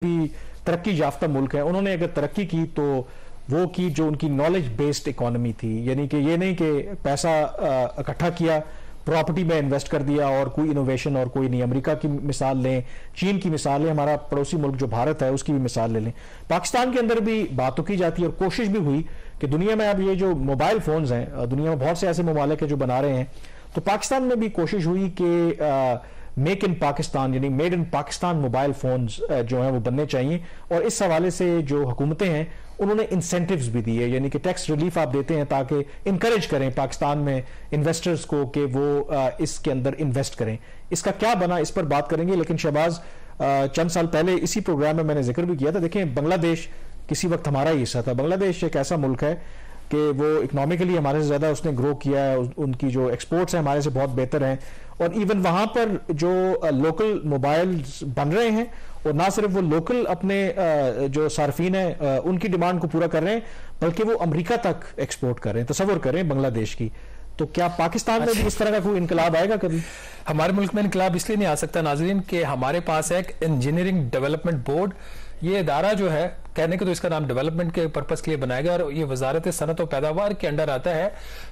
भी तरक्की याफ्ता मुल्क है, उन्होंने अगर तरक्की की तो वो की जो उनकी नॉलेज बेस्ड इकोनॉमी थी, यानी कि ये नहीं कि पैसा इकट्ठा किया, प्रॉपर्टी में इन्वेस्ट कर दिया और कोई इनोवेशन और कोई नहीं। अमेरिका की मिसाल लें, चीन की मिसाल लें, हमारा पड़ोसी मुल्क जो भारत है उसकी भी मिसाल ले लें। पाकिस्तान के अंदर भी बात तो की जाती है और कोशिश भी हुई कि दुनिया में अब ये जो मोबाइल फोन्स हैं, दुनिया में बहुत से ऐसे ममालिक हैं जो बना रहे हैं, तो पाकिस्तान में भी कोशिश हुई कि मेक इन पाकिस्तान यानी made in Pakistan mobile phones जो हैं वो बनने चाहिए। और इस हवाले से जो हुकूमतें हैं उन्होंने इंसेंटिव्स भी दिए, यानी कि टैक्स रिलीफ आप देते हैं ताकि इंकरेज करें पाकिस्तान में इन्वेस्टर्स को कि वो इसके अंदर इन्वेस्ट करें। इसका क्या बना इस पर बात करेंगे, लेकिन शहबाज चंद साल पहले इसी प्रोग्राम में मैंने जिक्र भी किया था। देखें, बांग्लादेश किसी वक्त हमारा ही हिस्सा था। बांग्लादेश एक ऐसा मुल्क है कि वो इकोनॉमिकली हमारे से ज़्यादा उसने ग्रो किया है, उनकी जो एक्सपोर्ट्स हैं हमारे से बहुत बेहतर हैं, और इवन वहाँ पर जो लोकल मोबाइल्स बन रहे हैं और ना सिर्फ वो लोकल अपने जो सार्फिन हैं उनकी डिमांड को पूरा कर रहे हैं, बल्कि वो अमेरिका तक एक्सपोर्ट कर रहे हैं। तसव्वुर करें बांग्लादेश की, तो क्या पाकिस्तान में भी इस तरह का कोई इनकलाब आएगा कभी? हमारे मुल्क में इनकलाब इसलिए नहीं आ सकता नाज़रीन कि हमारे पास एक इंजीनियरिंग डेवलपमेंट बोर्ड, ये इदारा जो है, कहने के तो इसका नाम डेवलपमेंट के पर्पस के लिए बनाया गया और ये वजारत सनत और पैदावार के अंडर आता है।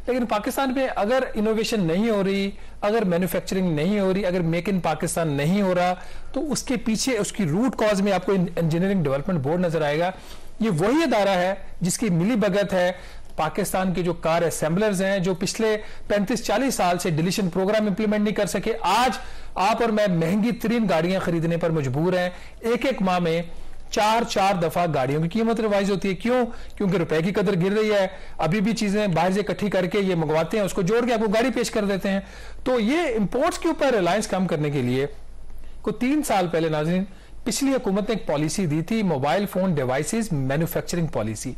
लेकिन पाकिस्तान में अगर इनोवेशन नहीं हो रही, अगर मैन्युफैक्चरिंग नहीं हो रही, अगर मेक इन पाकिस्तान नहीं हो रहा, तो उसके पीछे उसकी रूट कॉज में आपको इंजीनियरिंग डेवलपमेंट बोर्ड नजर आएगा। ये वही इदारा है जिसकी मिली भगत है पाकिस्तान के जो कार असेंबलर्स हैं, जो पिछले 35-40 साल से डिलीशन प्रोग्राम इंप्लीमेंट नहीं कर सके। आज आप और मैं महंगी तरीन गाड़ियां खरीदने पर मजबूर हैं। एक एक माह में 4-4 दफा गाड़ियों की कीमत रिवाइज होती है। क्यों? क्योंकि रुपए की कदर गिर रही है। अभी भी चीजें बाहर से इकट्ठी करके ये मंगवाते हैं, उसको जोड़ के आपको गाड़ी पेश कर देते हैं। तो ये इंपोर्ट्स के ऊपर रिलायंस कम करने के लिए को 3 साल पहले नाज़रीन पिछली हुकूमत ने एक पॉलिसी दी थी, mobile phone devices manufacturing policy.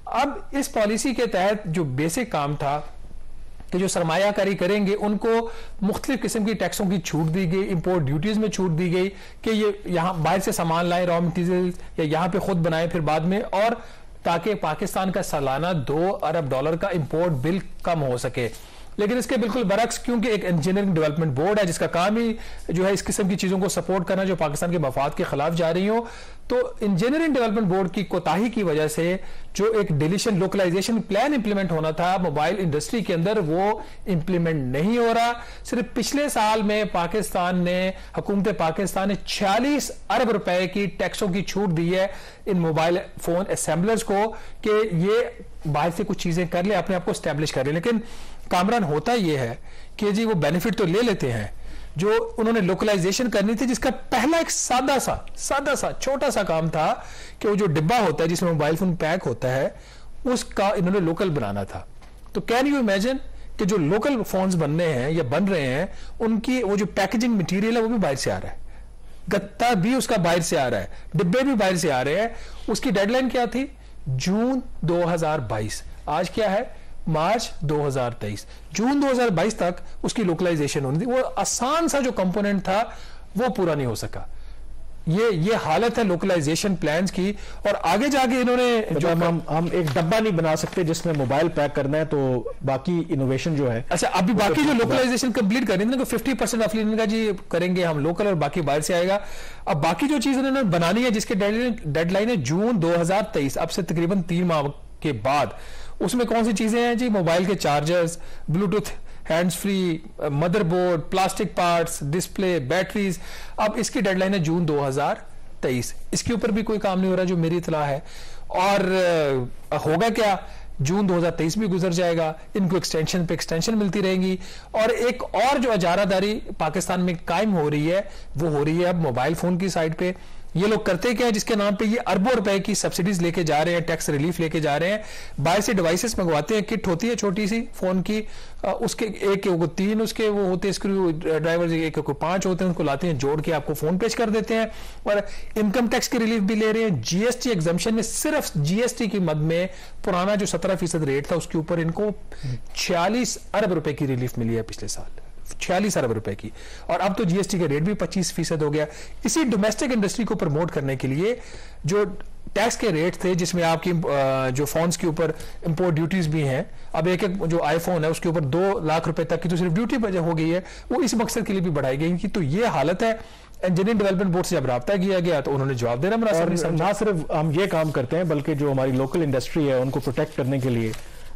अब इस पॉलिसी के तहत जो बेसिक काम था कि जो सरमायाकारी करेंगे उनको मुख्तलिफ किस्म की टैक्सों की छूट दी गई, इंपोर्ट ड्यूटीज में छूट दी गई कि ये यहाँ बाहर से सामान लाएं, रॉ मटीरियल, या यहाँ पे खुद बनाएं फिर बाद में, और ताकि पाकिस्तान का सालाना $2 अरब का इंपोर्ट बिल कम हो सके। लेकिन इसके बिल्कुल बरक्स, क्योंकि एक इंजीनियरिंग डेवलपमेंट बोर्ड है जिसका काम ही जो है इस किस्म की चीजों को सपोर्ट करना जो पाकिस्तान के मफाद के खिलाफ जा रही हो, तो इंजीनियरिंग डेवलपमेंट बोर्ड की कोताही की वजह से जो एक डिलीशन लोकलाइजेशन प्लान इंप्लीमेंट होना था मोबाइल इंडस्ट्री के अंदर, वो इंप्लीमेंट नहीं हो रहा। सिर्फ पिछले साल में हुकूमत पाकिस्तान ने 46 अरब रुपए की टैक्सों की छूट दी है इन मोबाइल फोन असेंबलर्स को कि ये बाहर से कुछ चीजें कर ले, अपने आप को स्टैब्लिश कर ले। लेकिन कामरान, होता यह है कि जी वो बेनिफिट तो ले लेते हैं जो उन्होंने लोकलाइजेशन करनी थी, जिसका पहला एक सादा सा छोटा सा काम था कि वो जो डिब्बा होता है जिसमें मोबाइल फोन पैक होता है, उसका इन्होंने लोकल बनाना था। तो कैन यू इमेजिन कि जो लोकल फोन्स बनने हैं या बन रहे हैं, उनकी वो जो पैकेजिंग मटीरियल है वो भी बाहर से आ रहा है, गत्ता भी उसका बाहर से आ रहा है, डिब्बे भी बाहर से आ रहे हैं। उसकी डेडलाइन क्या थी? जून 2022। आज क्या है? मार्च 2023। जून 2022 तक उसकी लोकलाइजेशन होनी थी। वो आसान सा जो कंपोनेंट था वो पूरा नहीं हो सका। ये हालत है लोकलाइजेशन प्लान्स की। और आगे जाके इन्होंने जो हम एक डब्बा नहीं बना सकते जिसमें मोबाइल पैक करना है, तो बाकी इनोवेशन जो है, अच्छा अभी बाकी जो लोकलाइजेशन कंप्लीट करेंगे ना, 50% ऑफ का जी करेंगे हम लोकल और बाकी बाहर से आएगा। अब बाकी जो चीज उन्होंने बनानी है जिसके डेडलाइन है जून 2023, अब से तकरीबन 3 माह के बाद, उसमें कौन सी चीजें हैं जी? मोबाइल के chargers, Bluetooth hands free, motherboard, plastic parts, display, batteries. अब इसकी डेडलाइन है जून 2023। इसके ऊपर भी कोई काम नहीं हो रहा जो मेरी इत्तला है। और होगा क्या? जून 2023 भी गुजर जाएगा, इनको एक्सटेंशन पे एक्सटेंशन मिलती रहेंगी। और एक और जो अजारादारी पाकिस्तान में कायम हो रही है वो हो रही है अब मोबाइल फोन की साइड पे। ये लोग करते क्या है, जिसके नाम पे ये अरबों रुपए की सब्सिडीज लेके जा रहे हैं, टैक्स रिलीफ लेके जा रहे हैं, बाहर से डिवाइसेस मंगवाते हैं, किट होती है छोटी सी फोन की, उसके एक को 3 उसके वो होते हैं स्क्रू ड्राइवर, एक को 5 होते हैं, उनको लाते हैं, जोड़ के आपको फोन पेश कर देते हैं। और इनकम टैक्स की रिलीफ भी ले रहे हैं। जीएसटी एग्जम्पशन में सिर्फ जीएसटी की मद में पुराना जो 17% रेट था उसके ऊपर इनको 46 अरब रुपए की रिलीफ मिली है पिछले साल, 46 अरब रुपए की। और अब तो जीएसटी का रेट भी 25% हो गया। इसी डोमेस्टिक इंडस्ट्री को प्रमोट करने के लिए जो टैक्स के रेट थे, जिसमें आपकी जो फोन्स के ऊपर इंपोर्ट ड्यूटीज भी हैं, अब एक जो आईफोन है उसके ऊपर 2 लाख रुपए तक की तो सिर्फ ड्यूटी हो गई है, वो इस मकसद के लिए भी बढ़ाई गई। तो ये हालत है इंजीनियरिंग डेवलपमेंट बोर्ड से जब रब्ता किया गया तो उन्होंने जवाब देना मुनासिब नहीं और समझा। ना सिर्फ हम ये काम करते हैं बल्कि जो हमारी लोकल इंडस्ट्री है उनको प्रोटेक्ट करने के लिए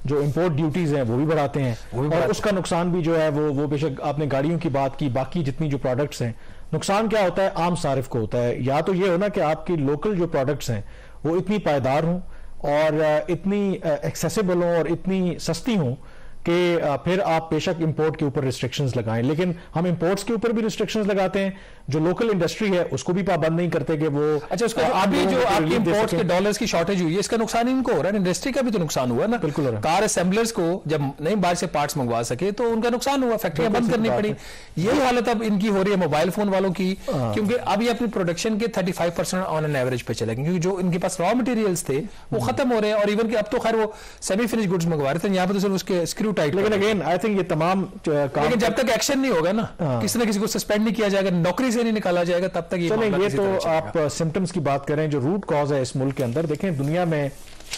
जो इंपोर्ट ड्यूटीज हैं वो भी बढ़ाते हैं और उसका नुकसान भी जो है वो बेशक आपने गाड़ियों की बात की, बाकी जितनी जो प्रोडक्ट्स हैं, नुकसान क्या होता है आम सारिफ को होता है। या तो ये हो ना कि आपकी लोकल जो प्रोडक्ट्स हैं वो इतनी पायदार हों और इतनी एक्सेसिबल हों और इतनी सस्ती हों कि फिर आप बेशक इंपोर्ट के ऊपर रिस्ट्रिक्शंस लगाएं, लेकिन हम इंपोर्ट्स के ऊपर भी रिस्ट्रिक्शंस लगाते हैं, जो लोकल इंडस्ट्री है उसको भी पाबंद नहीं करते कि वो अच्छा उसका अभी जो आपकी इंपोर्ट्स के डॉलर्स की शॉर्टेज हुई है इसका नुकसान इनको हो रहा है, इंडस्ट्री का भी तो नुकसान हुआ ना। बिल्कुल हो रहा है। कार असेंबलर्स को जब नहीं बाहर से पार्ट्स मंगवा सके तो उनका नुकसान हुआ, फैक्ट्रियां बंद करनी पड़ी। यही हालत अब इनकी हो रही है मोबाइल फोन वालों की, क्योंकि अब ये अपनी प्रोडक्शन के 35% ऑन एन एवरेज पे चले गए, क्योंकि जो इनके पास रॉ मटेरियल्स थे वो खत्म हो रहे हैं। और इवन कि अब तो खैर वो सेमी फिनिश गुड्स मंगवा रहे थे, यहाँ पे तो सिर्फ उसके स्क्रू टाइट। लेकिन अगेन आई थिंक ये तमाम लेकिन जब तक एक्शन नहीं होगा ना, किसी ना किसी को सस्पेंड नहीं किया जाएगा, नौकरी से नहीं निकाला जाएगा, तब तक ये तो आप सिम्टम्स की बात करें, जो रूट कॉज है इस मुल्क के अंदर। देखें दुनिया में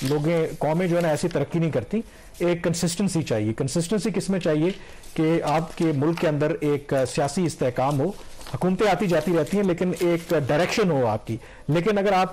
कौमें जो है ना ऐसी तरक्की नहीं करती, एक कंसिस्टेंसी चाहिए। कंसिस्टेंसी किस में चाहिए कि आपके मुल्क के अंदर एक सियासी इस्तेहकाम हो, हुकूमतें आती जाती रहती हैं लेकिन एक डायरेक्शन हो आपकी। लेकिन अगर आप